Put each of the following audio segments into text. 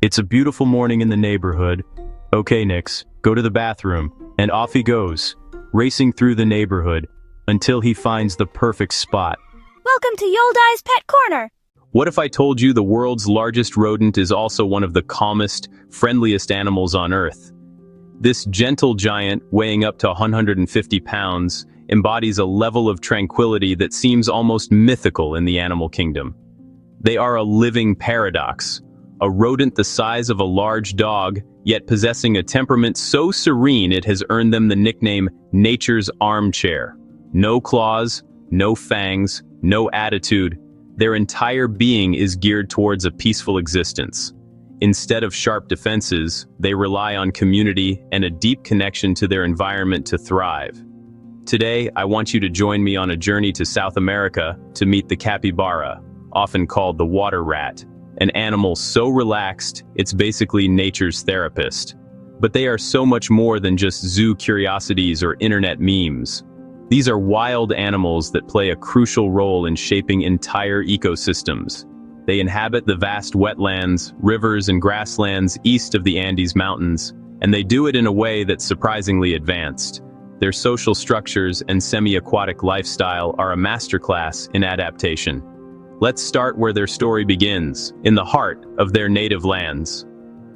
It's a beautiful morning in the neighborhood. Okay, Nix, go to the bathroom. And off he goes, racing through the neighborhood until he finds the perfect spot. Welcome to Yoldai's Pet Corner. What if I told you the world's largest rodent is also one of the calmest, friendliest animals on Earth? This gentle giant, weighing up to 150 pounds, embodies a level of tranquility that seems almost mythical in the animal kingdom. They are a living paradox, a rodent the size of a large dog, yet possessing a temperament so serene it has earned them the nickname nature's armchair. No claws, no fangs, no attitude. Their entire being is geared towards a peaceful existence. Instead of sharp defenses, they rely on community and a deep connection to their environment to thrive. Today, I want you to join me on a journey to South America to meet the capybara, often called the water rat, an animal so relaxed, it's basically nature's therapist. But they are so much more than just zoo curiosities or internet memes. These are wild animals that play a crucial role in shaping entire ecosystems. They inhabit the vast wetlands, rivers, and grasslands east of the Andes Mountains, and they do it in a way that's surprisingly advanced. Their social structures and semi-aquatic lifestyle are a masterclass in adaptation. Let's start where their story begins, in the heart of their native lands.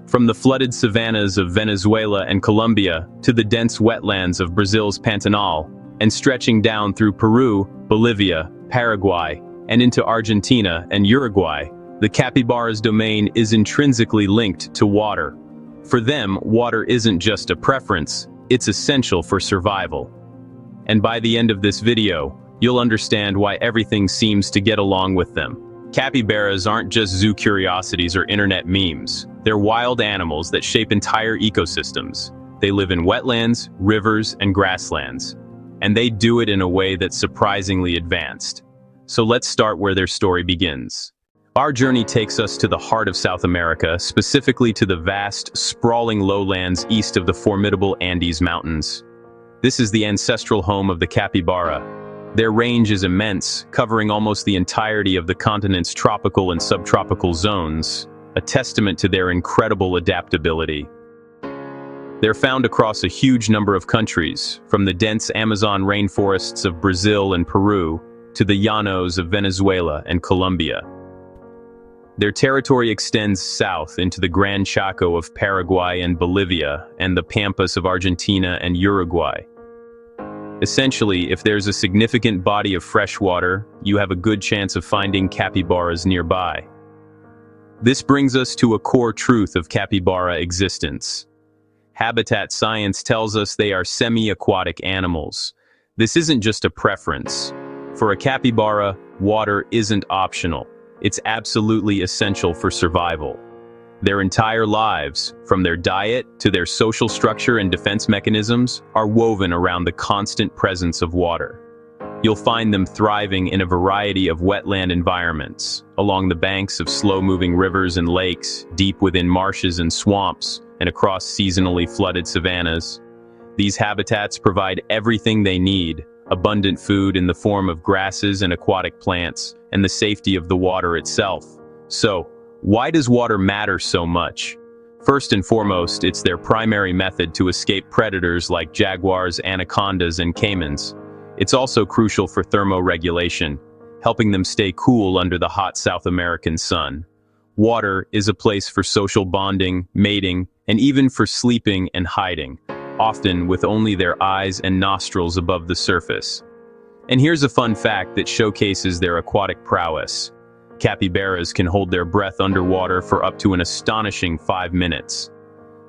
From the flooded savannas of Venezuela and Colombia to the dense wetlands of Brazil's Pantanal, and stretching down through Peru, Bolivia, Paraguay, and into Argentina and Uruguay, the capybara's domain is intrinsically linked to water. For them, water isn't just a preference, it's essential for survival. And by the end of this video, you'll understand why everything seems to get along with them. Capybaras aren't just zoo curiosities or internet memes. They're wild animals that shape entire ecosystems. They live in wetlands, rivers, and grasslands. And they do it in a way that's surprisingly advanced. So let's start where their story begins. Our journey takes us to the heart of South America, specifically to the vast, sprawling lowlands east of the formidable Andes Mountains. This is the ancestral home of the capybara. Their range is immense, covering almost the entirety of the continent's tropical and subtropical zones, a testament to their incredible adaptability. They're found across a huge number of countries, from the dense Amazon rainforests of Brazil and Peru to the llanos of Venezuela and Colombia. Their territory extends south into the Gran Chaco of Paraguay and Bolivia and the Pampas of Argentina and Uruguay. Essentially, if there's a significant body of fresh water, you have a good chance of finding capybaras nearby. This brings us to a core truth of capybara existence. Habitat science tells us they are semi-aquatic animals. This isn't just a preference. For a capybara, water isn't optional. It's absolutely essential for survival. Their entire lives, from their diet to their social structure and defense mechanisms, are woven around the constant presence of water. You'll find them thriving in a variety of wetland environments, along the banks of slow-moving rivers and lakes, deep within marshes and swamps, and across seasonally flooded savannas. These habitats provide everything they need: abundant food in the form of grasses and aquatic plants, and the safety of the water itself. So, why does water matter so much? First and foremost, it's their primary method to escape predators like jaguars, anacondas, and caimans. It's also crucial for thermoregulation, helping them stay cool under the hot South American sun. Water is a place for social bonding, mating, and even for sleeping and hiding, often with only their eyes and nostrils above the surface. And here's a fun fact that showcases their aquatic prowess. Capybaras can hold their breath underwater for up to an astonishing 5 minutes.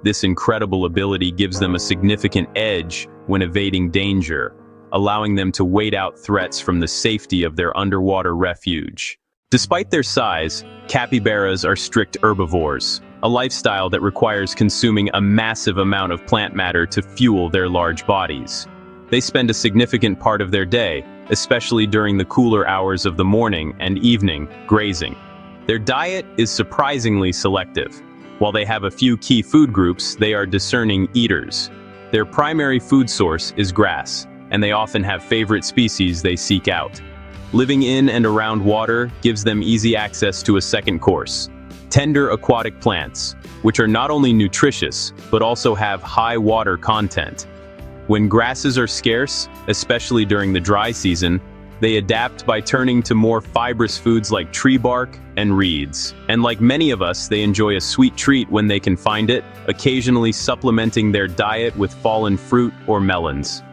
This incredible ability gives them a significant edge when evading danger, allowing them to wait out threats from the safety of their underwater refuge. Despite their size, capybaras are strict herbivores, a lifestyle that requires consuming a massive amount of plant matter to fuel their large bodies. They spend a significant part of their day, especially during the cooler hours of the morning and evening, grazing. Their diet is surprisingly selective. While they have a few key food groups, they are discerning eaters. Their primary food source is grass, and they often have favorite species they seek out. Living in and around water gives them easy access to a second course: tender aquatic plants, which are not only nutritious, but also have high water content. When grasses are scarce, especially during the dry season, they adapt by turning to more fibrous foods like tree bark and reeds. And like many of us, they enjoy a sweet treat when they can find it, occasionally supplementing their diet with fallen fruit or melons.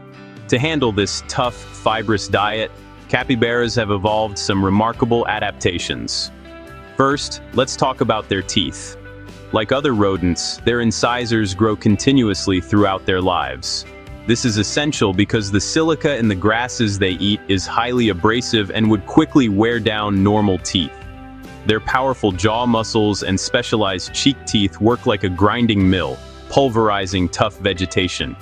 To handle this tough, fibrous diet, capybaras have evolved some remarkable adaptations. First, let's talk about their teeth. Like other rodents, their incisors grow continuously throughout their lives. This is essential because the silica in the grasses they eat is highly abrasive and would quickly wear down normal teeth. Their powerful jaw muscles and specialized cheek teeth work like a grinding mill, pulverizing tough vegetation.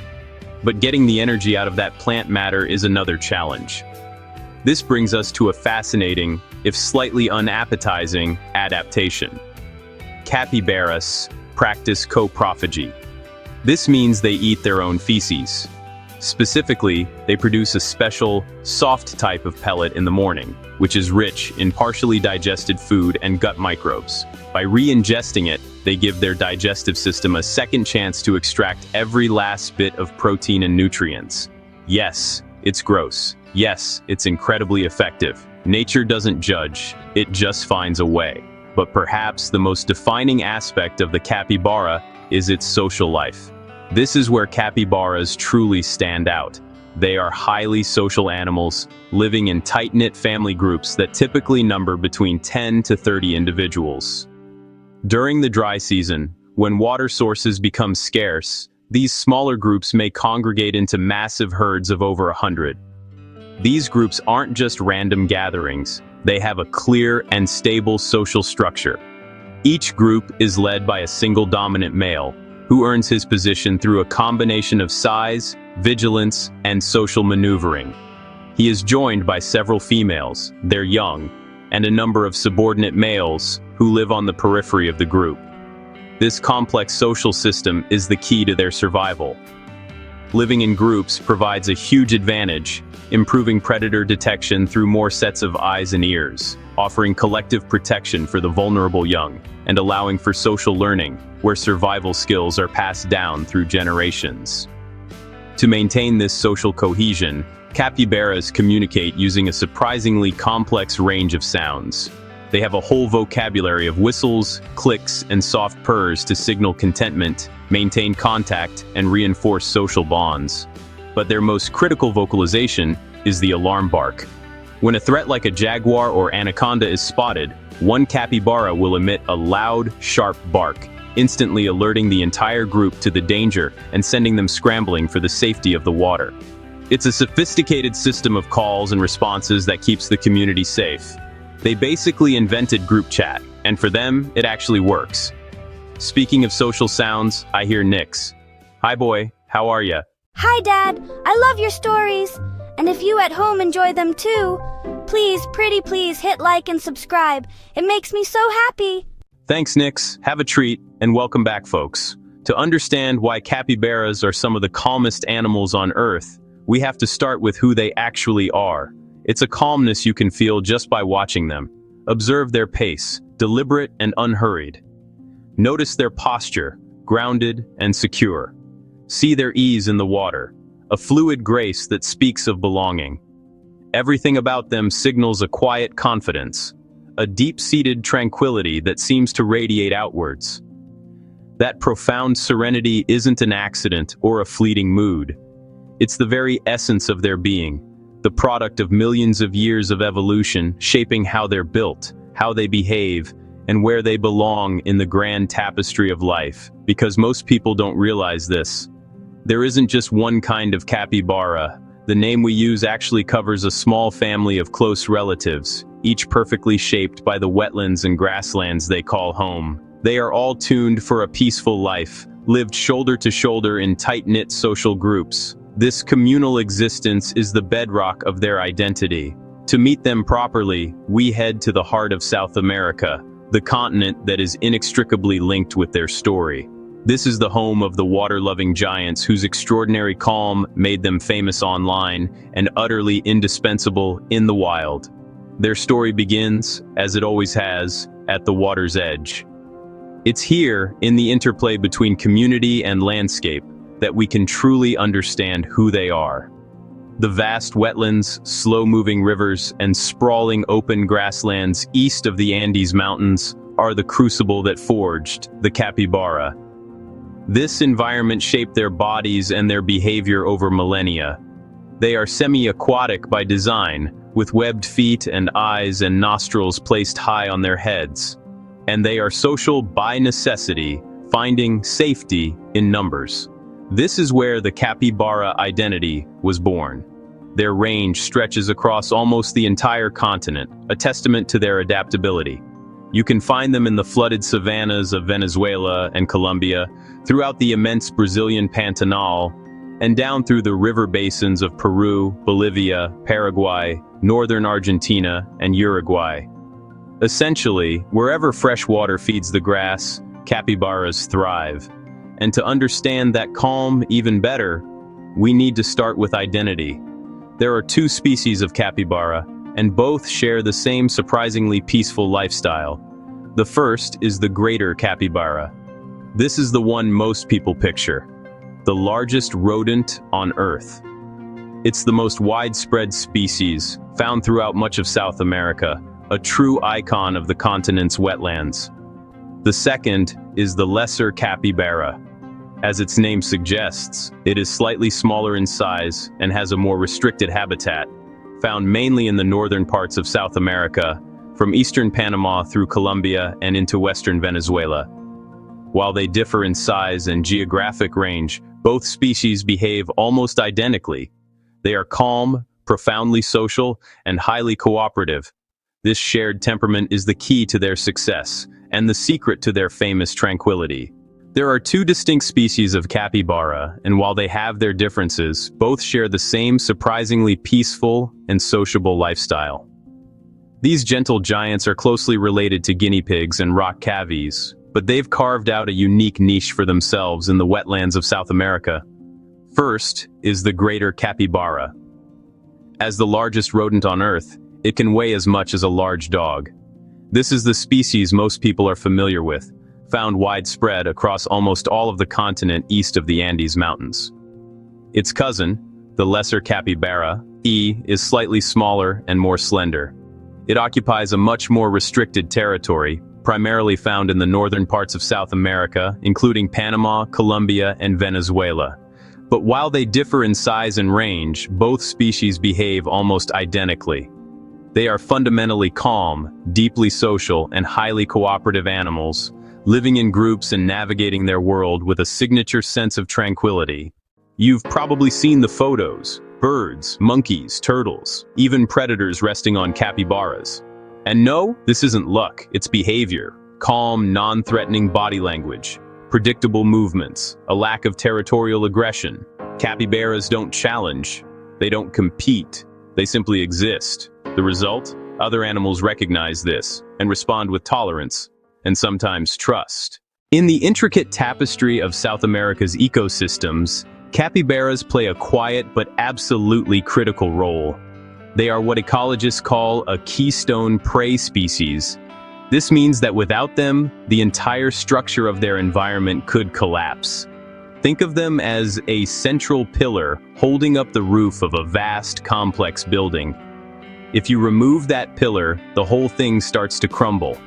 But getting the energy out of that plant matter is another challenge. This brings us to a fascinating, if slightly unappetizing, adaptation. Capybaras practice coprophagy. This means they eat their own feces. Specifically, they produce a special, soft type of pellet in the morning, which is rich in partially digested food and gut microbes. By re-ingesting it, they give their digestive system a second chance to extract every last bit of protein and nutrients. Yes, it's gross. Yes, it's incredibly effective. Nature doesn't judge, it just finds a way. But perhaps the most defining aspect of the capybara is its social life. This is where capybaras truly stand out. They are highly social animals, living in tight-knit family groups that typically number between 10 to 30 individuals. During the dry season, when water sources become scarce, these smaller groups may congregate into massive herds of over 100. These groups aren't just random gatherings, they have a clear and stable social structure. Each group is led by a single dominant male, who earns his position through a combination of size, vigilance, and social maneuvering. He is joined by several females, their young, and a number of subordinate males who live on the periphery of the group. This complex social system is the key to their survival. Living in groups provides a huge advantage, improving predator detection through more sets of eyes and ears, offering collective protection for the vulnerable young, and allowing for social learning, where survival skills are passed down through generations. To maintain this social cohesion, capybaras communicate using a surprisingly complex range of sounds. They have a whole vocabulary of whistles, clicks, and soft purrs to signal contentment, maintain contact, and reinforce social bonds. But their most critical vocalization is the alarm bark. When a threat like a jaguar or anaconda is spotted, one capybara will emit a loud, sharp bark, instantly alerting the entire group to the danger and sending them scrambling for the safety of the water. It's a sophisticated system of calls and responses that keeps the community safe. They basically invented group chat, and for them, it actually works. Speaking of social sounds, I hear Nix. Hi boy, how are ya? Hi, Dad. I love your stories. And if you at home enjoy them too, please, pretty please hit like and subscribe. It makes me so happy. Thanks, Nix. Have a treat, and welcome back, folks. To understand why capybaras are some of the calmest animals on Earth, we have to start with who they actually are. It's a calmness you can feel just by watching them. Observe their pace, deliberate and unhurried. Notice their posture, grounded and secure. See their ease in the water, a fluid grace that speaks of belonging. Everything about them signals a quiet confidence, a deep-seated tranquility that seems to radiate outwards. That profound serenity isn't an accident or a fleeting mood. It's the very essence of their being, the product of millions of years of evolution shaping how they're built, how they behave, and where they belong in the grand tapestry of life. Because most people don't realize this. There isn't just one kind of capybara. The name we use actually covers a small family of close relatives, each perfectly shaped by the wetlands and grasslands they call home. They are all tuned for a peaceful life, lived shoulder to shoulder in tight-knit social groups. This communal existence is the bedrock of their identity. To meet them properly, we head to the heart of South America, the continent that is inextricably linked with their story. This is the home of the water-loving giants whose extraordinary calm made them famous online and utterly indispensable in the wild. Their story begins, as it always has, at the water's edge. It's here, in the interplay between community and landscape, that we can truly understand who they are. The vast wetlands, slow-moving rivers, and sprawling open grasslands east of the Andes Mountains are the crucible that forged the capybara. This environment shaped their bodies and their behavior over millennia. They are semi-aquatic by design, with webbed feet and eyes and nostrils placed high on their heads. And they are social by necessity, finding safety in numbers. This is where the capybara identity was born. Their range stretches across almost the entire continent, a testament to their adaptability. You can find them in the flooded savannas of Venezuela and Colombia, throughout the immense Brazilian Pantanal, and down through the river basins of Peru, Bolivia, Paraguay, northern Argentina, and Uruguay. Essentially, wherever fresh water feeds the grass, capybaras thrive. And to understand that calm even better, we need to start with identity. There are two species of capybara, and both share the same surprisingly peaceful lifestyle. The first is the greater capybara. This is the one most people picture, the largest rodent on Earth. It's the most widespread species, found throughout much of South America, a true icon of the continent's wetlands. The second is the lesser capybara. As its name suggests, it is slightly smaller in size and has a more restricted habitat, found mainly in the northern parts of South America, from eastern Panama through Colombia and into western Venezuela. While they differ in size and geographic range, both species behave almost identically. They are calm, profoundly social, and highly cooperative. This shared temperament is the key to their success, and the secret to their famous tranquility. There are two distinct species of capybara, and while they have their differences, both share the same surprisingly peaceful and sociable lifestyle. These gentle giants are closely related to guinea pigs and rock cavies, but they've carved out a unique niche for themselves in the wetlands of South America. First is the greater capybara. As the largest rodent on Earth, it can weigh as much as a large dog. This is the species most people are familiar with, found widespread across almost all of the continent east of the Andes Mountains. Its cousin, the lesser capybara, is slightly smaller and more slender. It occupies a much more restricted territory, primarily found in the northern parts of South America, including Panama, Colombia, and Venezuela. But while they differ in size and range, both species behave almost identically. They are fundamentally calm, deeply social, and highly cooperative animals, living in groups and navigating their world with a signature sense of tranquility. You've probably seen the photos: birds, monkeys, turtles, even predators resting on capybaras. And no, this isn't luck, it's behavior. Calm, non-threatening body language, predictable movements, a lack of territorial aggression. Capybaras don't challenge, they don't compete, they simply exist. The result? Other animals recognize this and respond with tolerance, and sometimes trust. In the intricate tapestry of South America's ecosystems, capybaras play a quiet but absolutely critical role. They are what ecologists call a keystone prey species. This means that without them, the entire structure of their environment could collapse. Think of them as a central pillar holding up the roof of a vast, complex building. If you remove that pillar, the whole thing starts to crumble.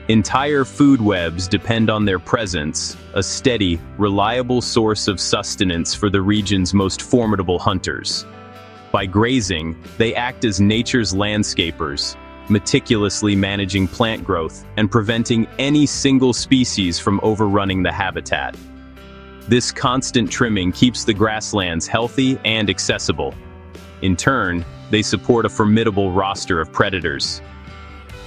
Entire food webs depend on their presence, a steady, reliable source of sustenance for the region's most formidable hunters. By grazing, they act as nature's landscapers, meticulously managing plant growth and preventing any single species from overrunning the habitat. This constant trimming keeps the grasslands healthy and accessible. In turn, they support a formidable roster of predators.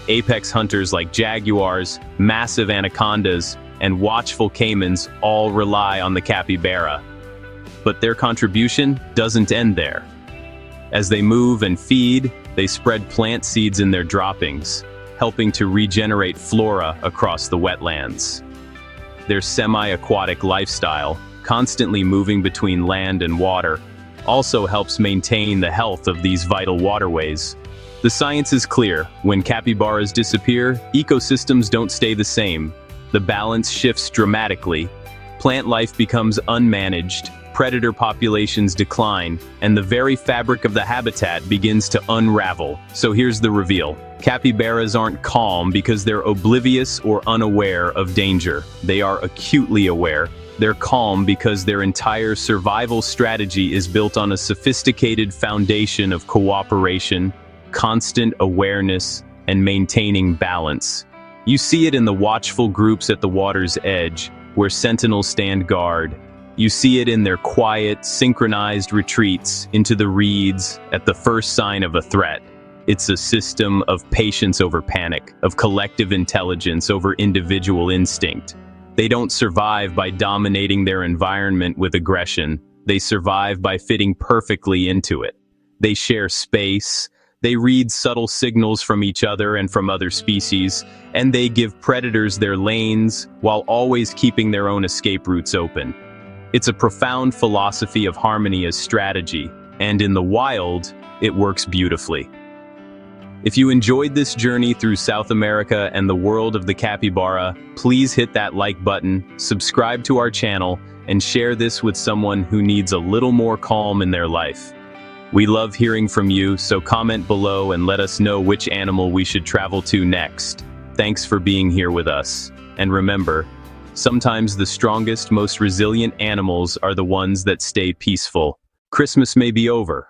Apex hunters like jaguars, massive anacondas, and watchful caimans all rely on the capybara. But their contribution doesn't end there. As they move and feed, they spread plant seeds in their droppings, helping to regenerate flora across the wetlands. Their semi-aquatic lifestyle, constantly moving between land and water, also helps maintain the health of these vital waterways. The science is clear: when capybaras disappear, ecosystems don't stay the same. the balance shifts dramatically. Plant life becomes unmanaged, predator populations decline, and the very fabric of the habitat begins to unravel. So here's the reveal. Capybaras aren't calm because they're oblivious or unaware of danger. They are acutely aware. They're calm because their entire survival strategy is built on a sophisticated foundation of cooperation, constant awareness, and maintaining balance. You see it in the watchful groups at the water's edge, where sentinels stand guard. You see it in their quiet, synchronized retreats into the reeds at the first sign of a threat. It's a system of patience over panic, of collective intelligence over individual instinct. They don't survive by dominating their environment with aggression. They survive by fitting perfectly into it. They share space, they read subtle signals from each other and from other species, and they give predators their lanes while always keeping their own escape routes open. It's a profound philosophy of harmony as strategy, and in the wild, it works beautifully. If you enjoyed this journey through South America and the world of the capybara, please hit that like button, subscribe to our channel, and share this with someone who needs a little more calm in their life. We love hearing from you, so comment below and let us know which animal we should travel to next. Thanks for being here with us. And remember, sometimes the strongest, most resilient animals are the ones that stay peaceful. Christmas may be over,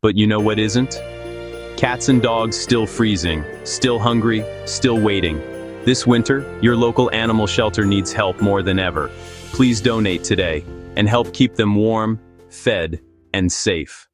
but you know what isn't? Cats and dogs still freezing, still hungry, still waiting. This winter, your local animal shelter needs help more than ever. Please donate today and help keep them warm, fed, and safe.